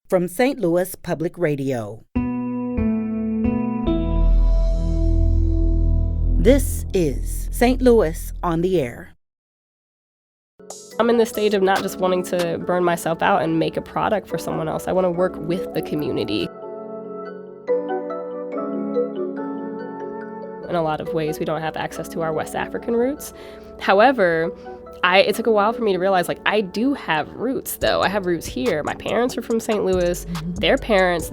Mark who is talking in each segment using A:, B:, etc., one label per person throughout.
A: from St. Louis Public Radio. This is St. Louis on the Air.
B: I'm in the stage of not just wanting to burn myself out and make a product for someone else. I want to work with the community. In a lot of ways, we don't have access to our West African roots. However, it took a while for me to realize, I do have roots, though. I have roots here. My parents are from St. Louis. Their parents.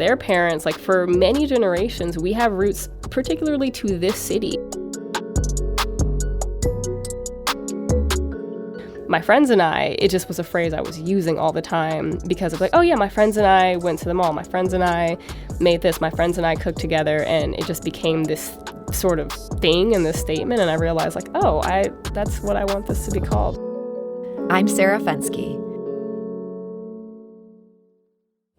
B: For many generations, we have roots particularly to this city. My friends and I, it just was a phrase I was using all the time because of my friends and I went to the mall. My friends and I made this. My friends and I cooked together. And it just became this sort of thing in this statement. And I realized that's what I want this to be called.
C: I'm Sarah Fensky.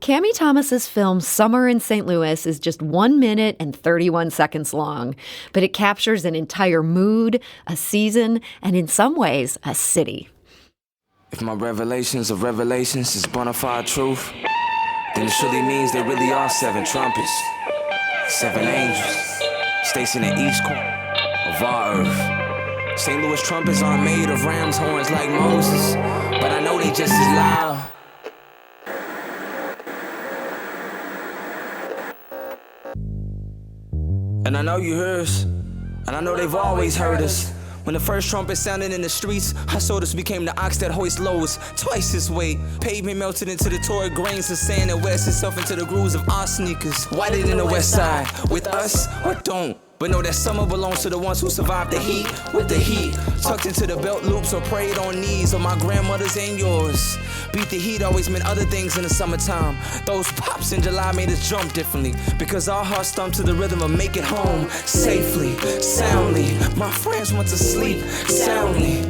C: Câmi Thomas's film Summer in St. Louis is just 1 minute and 31 seconds long, but it captures an entire mood, a season, and in some ways, a city.
D: If my revelations of revelations is bona fide truth, then it surely means there really are 7 trumpets, 7 angels, stationed in each corner of our earth. St. Louis trumpets aren't made of ram's horns like Moses, but I know they just as loud. And I know you heard us, and I know they've always heard us. When the first trumpet sounded in the streets, our shoulders became the ox that hoist loads twice this weight. Pavement melted into the torrid grains of sand and wedged itself into the grooves of our sneakers. Whiter than the west side, with us or don't. But know that summer belongs to the ones who survived the heat with the heat. Tucked into the belt loops or prayed on knees of my grandmother's and yours. Beat the heat always meant other things in the summertime. Those pops in July made us jump differently because our hearts thumped to the rhythm of make it home safely, soundly. My friends went to sleep soundly.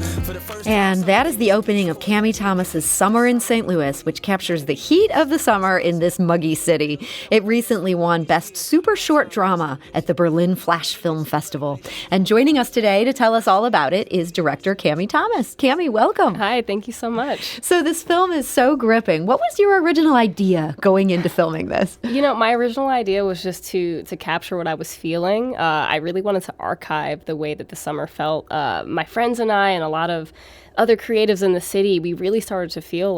C: And that is the opening of Câmi Thomas's Summer in St. Louis, which captures the heat of the summer in this muggy city. It recently won Best Super Short Drama at the Berlin Flash Film Festival. And joining us today to tell us all about it is director Câmi Thomas. Câmi, welcome.
B: Hi, thank you so much.
C: So this film is so gripping. What was your original idea going into filming this?
B: My original idea was just to capture what I was feeling. I really wanted to archive the way that the summer felt. My friends and I and a lot of other creatives in the city, we really started to feel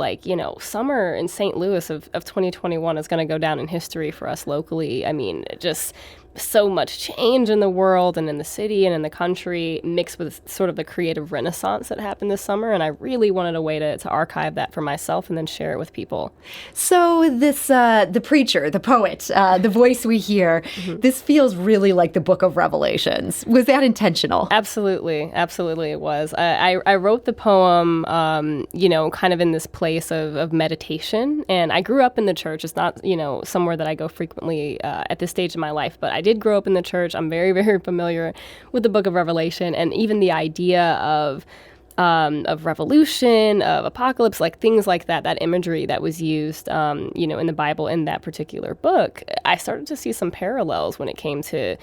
B: summer in St. Louis of 2021 is going to go down in history for us locally. I mean, just so much change in the world and in the city and in the country mixed with sort of the creative renaissance that happened this summer. And I really wanted a way to archive that for myself and then share it with people.
C: So this, the preacher, the poet, the voice we hear, this feels really like the Book of Revelations. Was that intentional?
B: Absolutely. Absolutely it was. I wrote the poem, kind of in this place of meditation. And I grew up in the church. It's not, somewhere that I go frequently at this stage in my life, but I did grow up in the church. I'm very, very familiar with the Book of Revelation and even the idea of revolution, of apocalypse, things like that, that imagery that was used, in the Bible in that particular book. I started to see some parallels when it came to,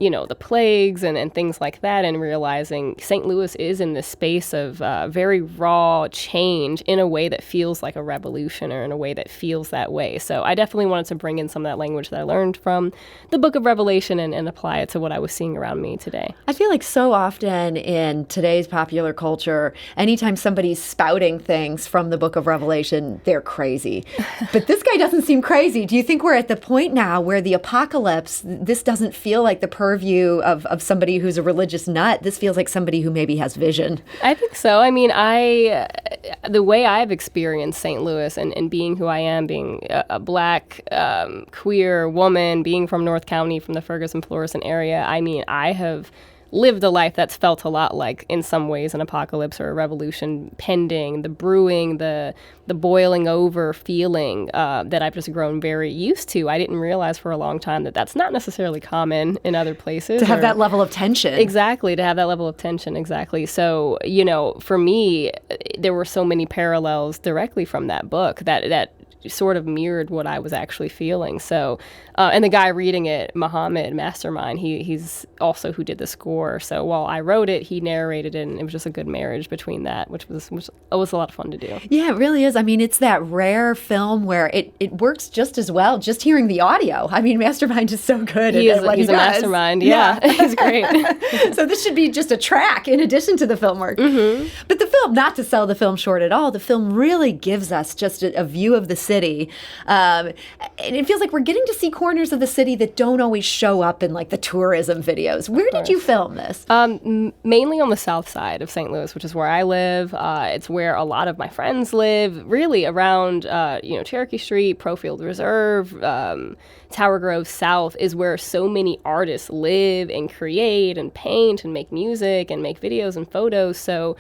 B: the plagues and things like that, and realizing St. Louis is in this space of very raw change in a way that feels like a revolution or in a way that feels that way. So I definitely wanted to bring in some of that language that I learned from the Book of Revelation and apply it to what I was seeing around me today.
C: I feel like so often in today's popular culture, anytime somebody's spouting things from the Book of Revelation, they're crazy. But this guy doesn't seem crazy. Do you think we're at the point now where the apocalypse, this doesn't feel like the purview of somebody who's a religious nut? This feels like somebody who maybe has vision.
B: I think so. I mean, the way I've experienced St. Louis and being who I am, being a Black, queer woman, being from North County, from the Ferguson-Florissant area, I mean, I have lived a life that's felt a lot like, in some ways, an apocalypse or a revolution pending, the brewing, the boiling over feeling that I've just grown very used to. I didn't realize for a long time that that's not necessarily common in other places.
C: To have that level of tension.
B: Exactly, to have that level of tension, exactly. So, for me, there were so many parallels directly from that book that sort of mirrored what I was actually feeling. So, and the guy reading it, Mohammed Mastermind, he's also who did the score. So while I wrote it, he narrated it, and it was just a good marriage between that, which was a lot of fun to do.
C: Yeah, it really is. I mean, it's that rare film where it works just as well, just hearing the audio. I mean, Mastermind is so good at what he does.
B: He's a mastermind, yeah. He's great.
C: So this should be just a track in addition to the film work. Mm-hmm. But the film, not to sell the film short at all, the film really gives us just a view of the city. And it feels like we're getting to see corners of the city that don't always show up in like the tourism videos. Where did you film this?
B: Mainly on the south side of St. Louis, which is where I live. It's where a lot of my friends live, really around Cherokee Street, Profield Reserve, Tower Grove South is where so many artists live and create and paint and make music and make videos and photos. So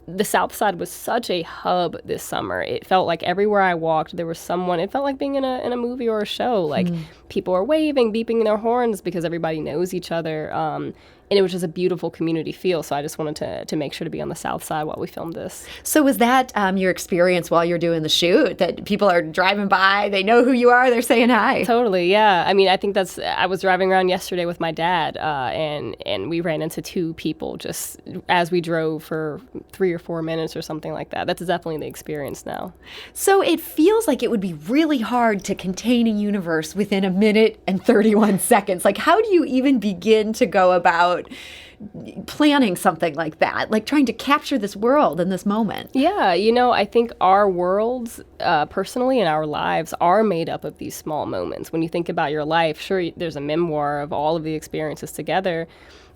B: the South Side was such a hub this summer. It felt like everywhere I walked, there was someone. It felt like being in a movie or a show. Like people are waving, beeping their horns because everybody knows each other. And it was just a beautiful community feel. So I just wanted to make sure to be on the South Side while we filmed this.
C: So was that your experience while you're doing the shoot, that people are driving by, they know who you are, they're saying hi?
B: Totally, yeah. I mean, I think I was driving around yesterday with my dad, and we ran into two people just as we drove for 3 or 4 minutes or something like that. That's definitely the experience now.
C: So it feels like it would be really hard to contain a universe within 1 minute and 31 seconds. Like, how do you even begin to go about planning something like that, like trying to capture this world in this moment?
B: Yeah, I think our worlds, personally, and our lives are made up of these small moments. When you think about your life, sure, there's a memoir of all of the experiences together,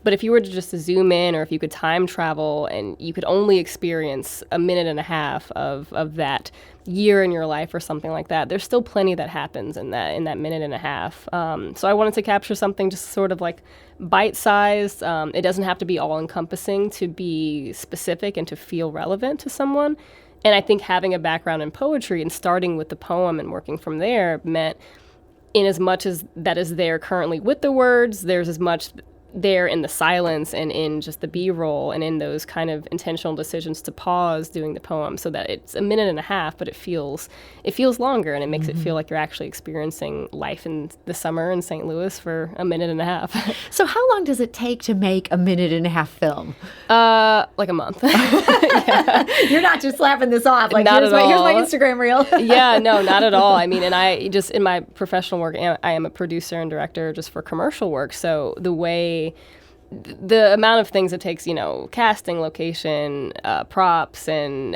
B: but if you were to just zoom in, or if you could time travel and you could only experience 1.5 minutes of that year in your life or something like that, there's still plenty that happens in that 1.5 minutes. So I wanted to capture something just sort of like bite-sized. It doesn't have to be all-encompassing to be specific and to feel relevant to someone. And I think having a background in poetry and starting with the poem and working from there meant, in as much as that is there currently with the words, there's as much there in the silence and in just the B-roll and in those kind of intentional decisions to pause doing the poem, so that it's 1.5 minutes, but it feels longer, and it makes it feel like you're actually experiencing life in the summer in St. Louis for 1.5 minutes.
C: So how long does it take to make a 1.5 minute film?
B: Like a month. Yeah.
C: You're not just slapping this off like,
B: not
C: here's
B: at all.
C: my Instagram reel.
B: Yeah, no, not at all. I mean, and I just, in my professional work, I am a producer and director just for commercial work. So the amount of things it takes, casting, location, props, and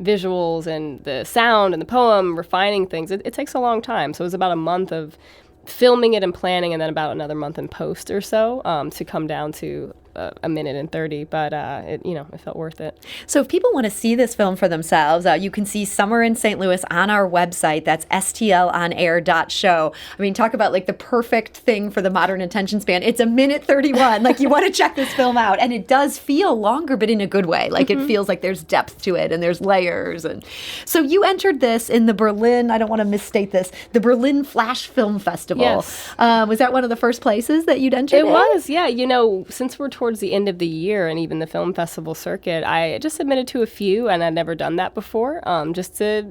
B: visuals, and the sound and the poem, refining things, it takes a long time. So it was about a month of filming it and planning, and then about another month in post or so to come down to 1 minute and 30, but it felt worth it.
C: So if people want to see this film for themselves, you can see Summer in St. Louis on our website. That's stlonair.show. I mean, talk about like the perfect thing for the modern attention span. It's 1 minute 31. Like, you want to check this film out, and it does feel longer, but in a good way. Like, it feels like there's depth to it and there's layers. And so you entered this in the Berlin, I don't want to misstate this, the Berlin Flash Film Festival.
B: Yes.
C: Was that one of the first places that you'd entered?
B: It was, yeah. Since we're towards the end of the year and even the film festival circuit, I just submitted to a few, and I'd never done that before, just to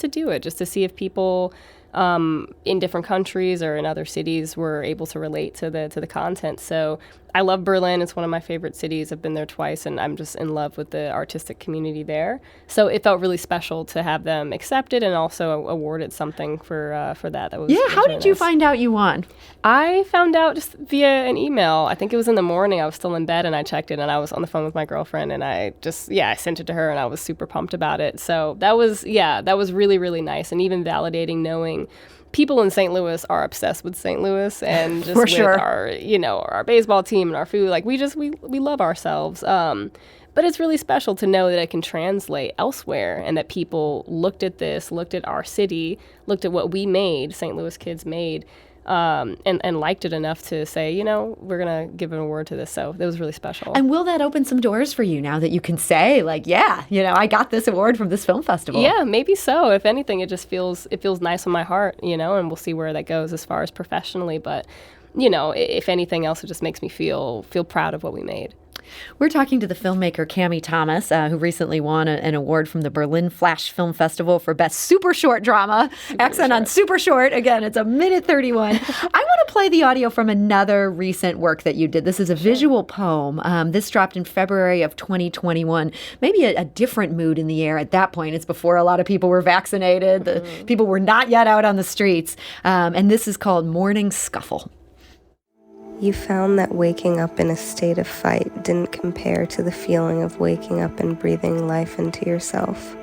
B: do it, just to see if people in different countries or in other cities were able to relate to the content. So I love Berlin. It's one of my favorite cities. I've been there twice, and I'm just in love with the artistic community there. So it felt really special to have them accepted and also awarded something for that. That was
C: how
B: really
C: did you
B: nice.
C: find out you won?
B: I found out just via an email. I think it was in the morning. I was still in bed, and I checked it, and I was on the phone with my girlfriend, and I sent it to her, and I was super pumped about it. So that was really, really nice, and even validating knowing people in St. Louis are obsessed with St. Louis and just with our baseball team and our food. Like, we love ourselves. But it's really special to know that it can translate elsewhere, and that people looked at this, looked at our city, looked at what we made, St. Louis kids made, and liked it enough to say, we're going to give an award to this. So that was really special.
C: And will that open some doors for you now that you can say, like, I got this award from this film festival?
B: Yeah, maybe so. If anything, it just feels nice on my heart, and we'll see where that goes as far as professionally. But, if anything else, it just makes me feel proud of what we made.
C: We're talking to the filmmaker Câmi Thomas, who recently won an award from the Berlin Flash Film Festival for Best Super Short Drama. Accent on super short. Again, it's 1:31. I want to play the audio from another recent work that you did. This is a visual poem. This dropped in February of 2021. Maybe a different mood in the air at that point. It's before a lot of people were vaccinated. The people were not yet out on the streets. And this is called Morning Scuffle.
E: You found that waking up in a state of fight didn't compare to the feeling of waking up and breathing life into yourself.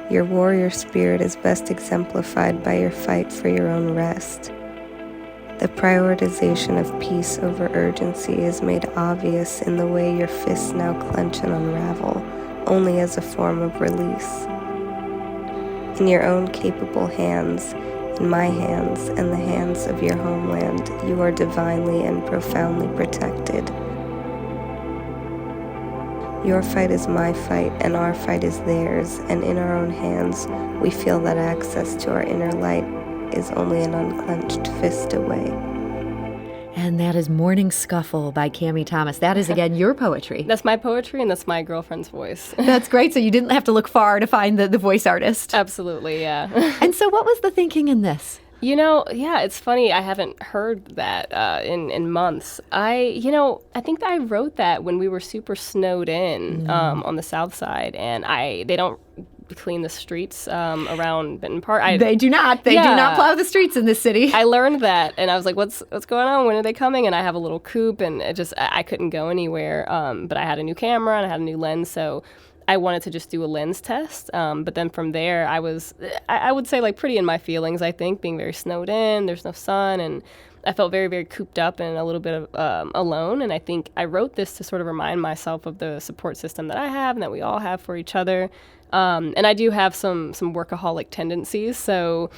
E: Your warrior spirit is best exemplified by your fight for your own rest. The prioritization of peace over urgency is made obvious in the way your fists now clench and unravel, only as a form of release. In your own capable hands, in my hands and the hands of your homeland, you are divinely and profoundly protected. Your fight is my fight, and our fight is theirs, and in our own hands, we feel that access to our inner light is only an unclenched fist away.
C: And that is Morning Scuffle by Câmi Thomas. That is, again, your poetry.
B: That's my poetry, and that's my girlfriend's voice.
C: That's great. So you didn't have to look far to find the voice artist.
B: Absolutely, yeah.
C: And so what was the thinking in this?
B: Yeah, it's funny. I haven't heard that in months. I think that I wrote that when we were super snowed in on the South Side, and they don't clean the streets around Benton Park.
C: They do not. They do not plow the streets in this city.
B: I learned that, and I was like, "What's going on? When are they coming?" And I have a little coupe, and I couldn't go anywhere. But I had a new camera and I had a new lens, so I wanted to just do a lens test. But then from there, I would say like pretty in my feelings. I think being very snowed in, there's no sun, and I felt very, very cooped up and a little bit of alone. And I think I wrote this to sort of remind myself of the support system that I have and that we all have for each other. And I do have some workaholic tendencies, so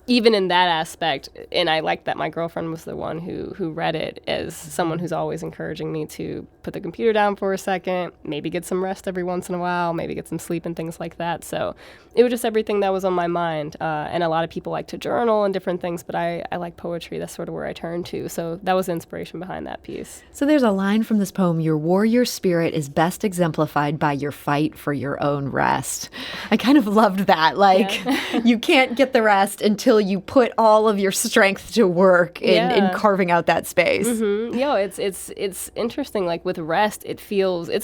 B: even in that aspect, and I like that my girlfriend was the one who read it as someone who's always encouraging me to put the computer down for a second, maybe get some rest every once in a while, maybe get some sleep and things like that. So it was just everything that was on my mind. And a lot of people like to journal and different things, but I like poetry. That's sort of where I turn to. So that was the inspiration behind that piece.
C: So there's a line from this poem: your warrior spirit is best exemplified by your fight for your own rest. I kind of loved that. You can't get the rest until you put all of your strength to work in carving out that space.
B: Mm-hmm. It's interesting. Like with rest, it's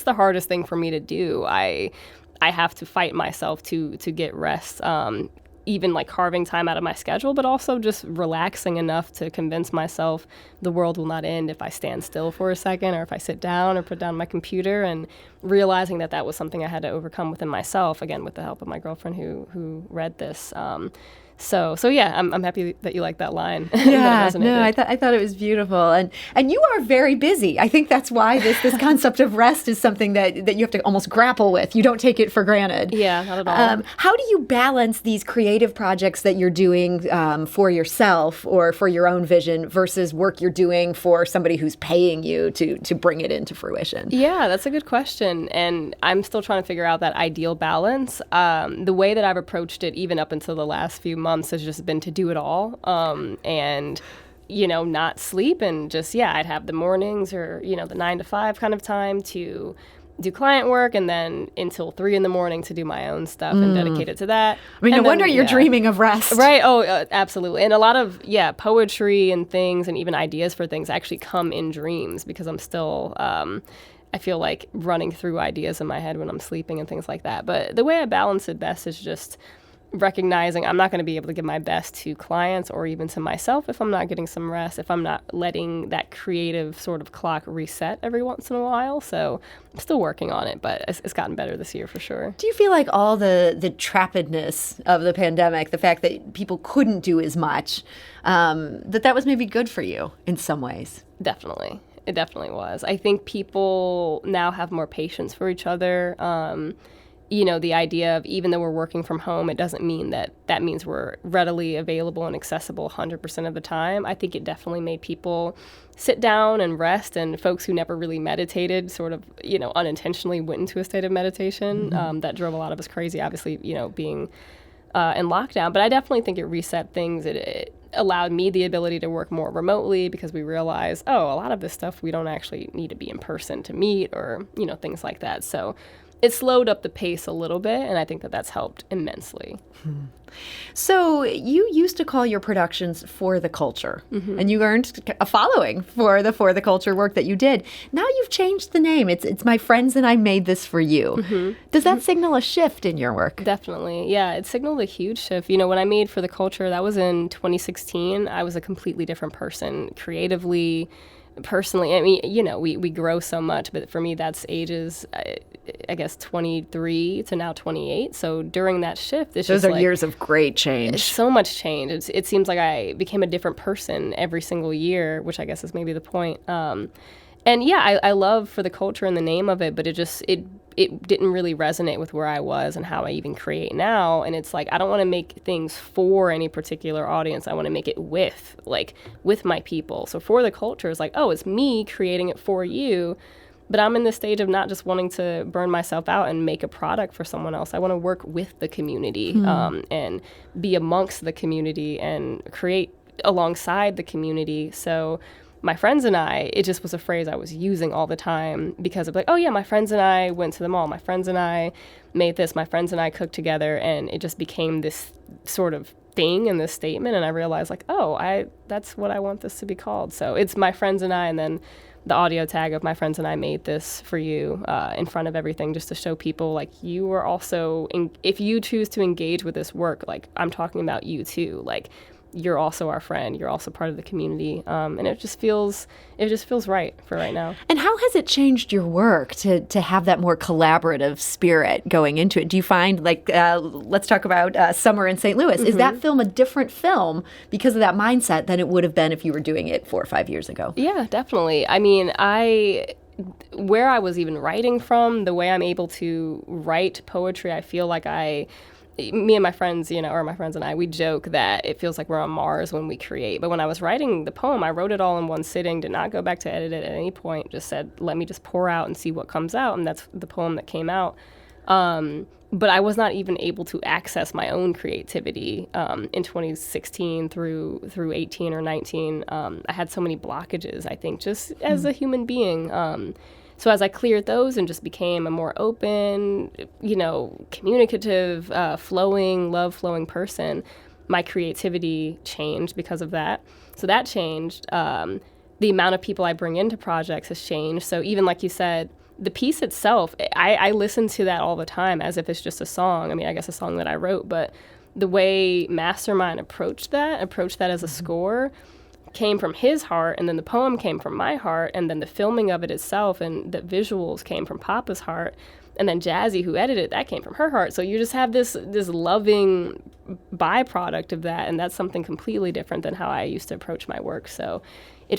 B: the hardest thing for me to do. I have to fight myself to get rest. Even like carving time out of my schedule, but also just relaxing enough to convince myself the world will not end if I stand still for a second, or if I sit down or put down my computer, and realizing that was something I had to overcome within myself, again, with the help of my girlfriend who read this. So yeah, I'm happy that you like that line.
C: Yeah, I thought it was beautiful, and you are very busy. I think that's why this concept of rest is something that you have to almost grapple with. You don't take it for granted.
B: Yeah, not at all.
C: How do you balance these creative projects that you're doing for yourself or for your own vision versus work you're doing for somebody who's paying you to bring it into fruition?
B: Yeah, that's a good question, and I'm still trying to figure out that ideal balance. The way that I've approached it, even up until the last few months, has just been to do it all, and not sleep, and just I'd have the mornings or the 9 to 5 kind of time to do client work, and then until 3 a.m. to do my own stuff and dedicate it to that.
C: I mean, no wonder you're dreaming of rest.
B: Right. Oh, absolutely. And a lot of, poetry and things and even ideas for things actually come in dreams, because I'm still, I feel like running through ideas in my head when I'm sleeping and things like that. But the way I balance it best is just recognizing I'm not going to be able to give my best to clients or even to myself if I'm not getting some rest, if I'm not letting that creative sort of clock reset every once in a while. So I'm still working on it, but it's gotten better this year for sure.
C: Do you feel like all the trappedness of the pandemic, the fact that people couldn't do as much, that was maybe good for you in some ways?
B: Definitely. It definitely was. I think people now have more patience for each other. The idea of, even though we're working from home, it doesn't mean that means we're readily available and accessible 100% of the time. I think it definitely made people sit down and rest, and folks who never really meditated sort of, unintentionally went into a state of meditation. That drove a lot of us crazy, obviously, being in lockdown. But I definitely think it reset things. It allowed me the ability to work more remotely because we realized, a lot of this stuff we don't actually need to be in person to meet or, things like that. So it slowed up the pace a little bit, and I think that that's helped immensely.
C: So you used to call your productions For the Culture, and you earned a following for the culture work that you did. Now you've changed the name. It's My Friends and I Made This For You. Does that signal a shift in your work?
B: Definitely. Yeah, it signaled a huge shift. When I made For the Culture, that was in 2016. I was a completely different person creatively, personally. I mean, we grow so much, but for me, that's ages, I guess, 23 to now 28. So during that shift,
C: those are years of great change.
B: So much change. It seems like I became a different person every single year, which I guess is maybe the point. And yeah, I love For the Culture and the name of it, but it didn't really resonate with where I was and how I even create now. And it's like, I don't want to make things for any particular audience. I want to make it with my people. So For the Culture is like, it's me creating it for you. But I'm in this stage of not just wanting to burn myself out and make a product for someone else. I want to work with the community and be amongst the community and create alongside the community. So My Friends and I, it just was a phrase I was using all the time because of my friends and I went to the mall. My friends and I made this. My friends and I cooked together. And it just became this sort of thing in this statement. And I realized that's what I want this to be called. So it's My Friends and I, and then the audio tag of My Friends and I Made This For You in front of everything, just to show people you are also, if you choose to engage with this work, I'm talking about you too. You're also our friend. You're also part of the community. And it just feels right for right now.
C: And how has it changed your work to have that more collaborative spirit going into it? Do you find, let's talk about Summer in St. Louis. Is that film a different film because of that mindset than it would have been if you were doing it 4 or 5 years ago?
B: Yeah, definitely. I mean, where I was even writing from, the way I'm able to write poetry, I feel like me and my friends, or my friends and I, we joke that it feels like we're on Mars when we create. But when I was writing the poem, I wrote it all in one sitting, did not go back to edit it at any point, just said, let me just pour out and see what comes out. And that's the poem that came out. But I was not even able to access my own creativity in 2016 through 18 or 19. I had so many blockages, I think, just as a human being. So as I cleared those and just became a more open, communicative, love-flowing person, my creativity changed because of that. So that changed. The amount of people I bring into projects has changed. So even like you said, the piece itself, I listen to that all the time as if it's just a song. I mean, I guess a song that I wrote, but the way Mastermind approached that as a score, came from his heart, and then the poem came from my heart, and then the filming of it itself and the visuals came from Papa's heart, and then Jazzy, who edited it, that came from her heart. So you just have this loving byproduct of that, and that's something completely different than how I used to approach my work. So it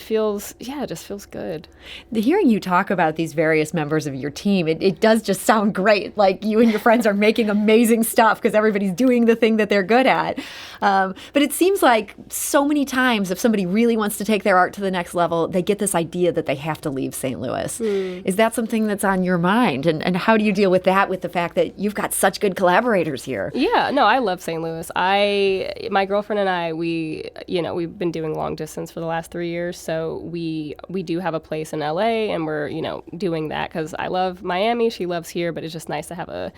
B: just feels good.
C: Hearing you talk about these various members of your team, it does just sound great. Like you and your friends are making amazing stuff because everybody's doing the thing that they're good at. But it seems like so many times if somebody really wants to take their art to the next level, they get this idea that they have to leave St. Louis. Is that something that's on your mind? And how do you deal with that, with the fact that you've got such good collaborators here?
B: Yeah, no, I love St. Louis. My girlfriend and I, we've been doing long distance for the last 3 years. So we do have a place in LA, and we're, doing that because I love Miami. She loves here, but it's just nice to have a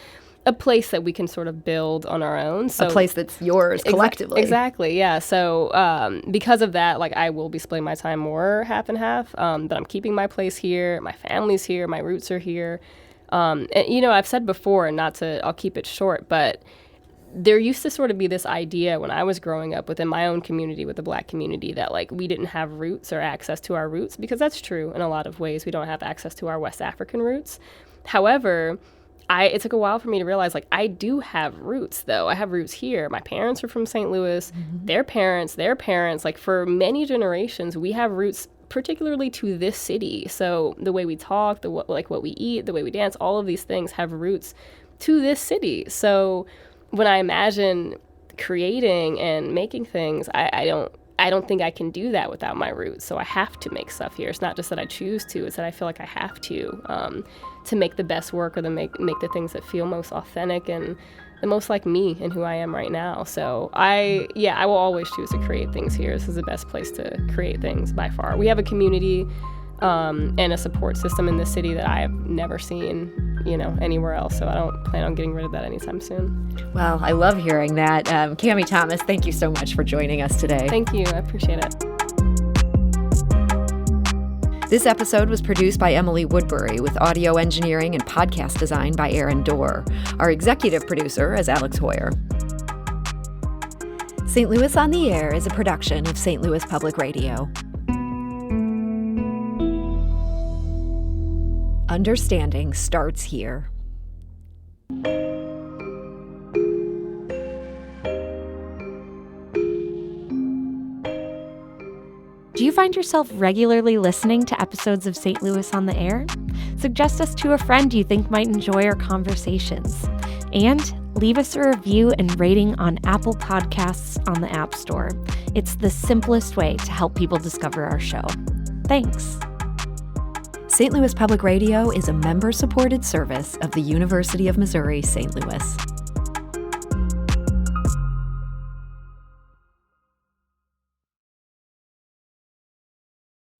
B: place that we can sort of build on our own. So
C: a place that's yours collectively.
B: Exactly, yeah. So because of that, I will be splitting my time more half and half, but I'm keeping my place here. My family's here. My roots are here. And, I've said before, and I'll keep it short, but there used to sort of be this idea when I was growing up within my own community, with the Black community, that we didn't have roots or access to our roots, because that's true in a lot of ways. We don't have access to our West African roots. However, it took a while for me to realize I do have roots, though. I have roots here. My parents are from St. Louis. Their parents. For many generations, we have roots particularly to this city. So the way we talk, what we eat, the way we dance, all of these things have roots to this city. So when I imagine creating and making things, I don't think I can do that without my roots. So I have to make stuff here. It's not just that I choose to, it's that I feel like I have to make the best work, or to make the things that feel most authentic and the most like me and who I am right now. So I will always choose to create things here. This is the best place to create things by far. We have a community and a support system in the city that I have never seen, anywhere else. So I don't plan on getting rid of that anytime soon.
C: Well, I love hearing that. Câmi Thomas, thank you so much for joining us today.
B: Thank you. I appreciate it.
C: This episode was produced by Emily Woodbury with audio engineering and podcast design by Aaron Dorr. Our executive producer is Alex Hoyer. St. Louis on the Air is a production of St. Louis Public Radio. Understanding starts here.
F: Do you find yourself regularly listening to episodes of St. Louis on the Air? Suggest us to a friend you think might enjoy our conversations. And leave us a review and rating on Apple Podcasts on the App Store. It's the simplest way to help people discover our show. Thanks.
C: St. Louis Public Radio is a member-supported service of the University of Missouri, St. Louis.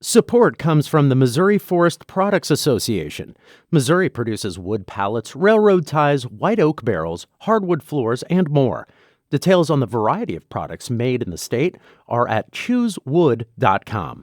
G: Support comes from the Missouri Forest Products Association. Missouri produces wood pallets, railroad ties, white oak barrels, hardwood floors, and more. Details on the variety of products made in the state are at choosewood.com.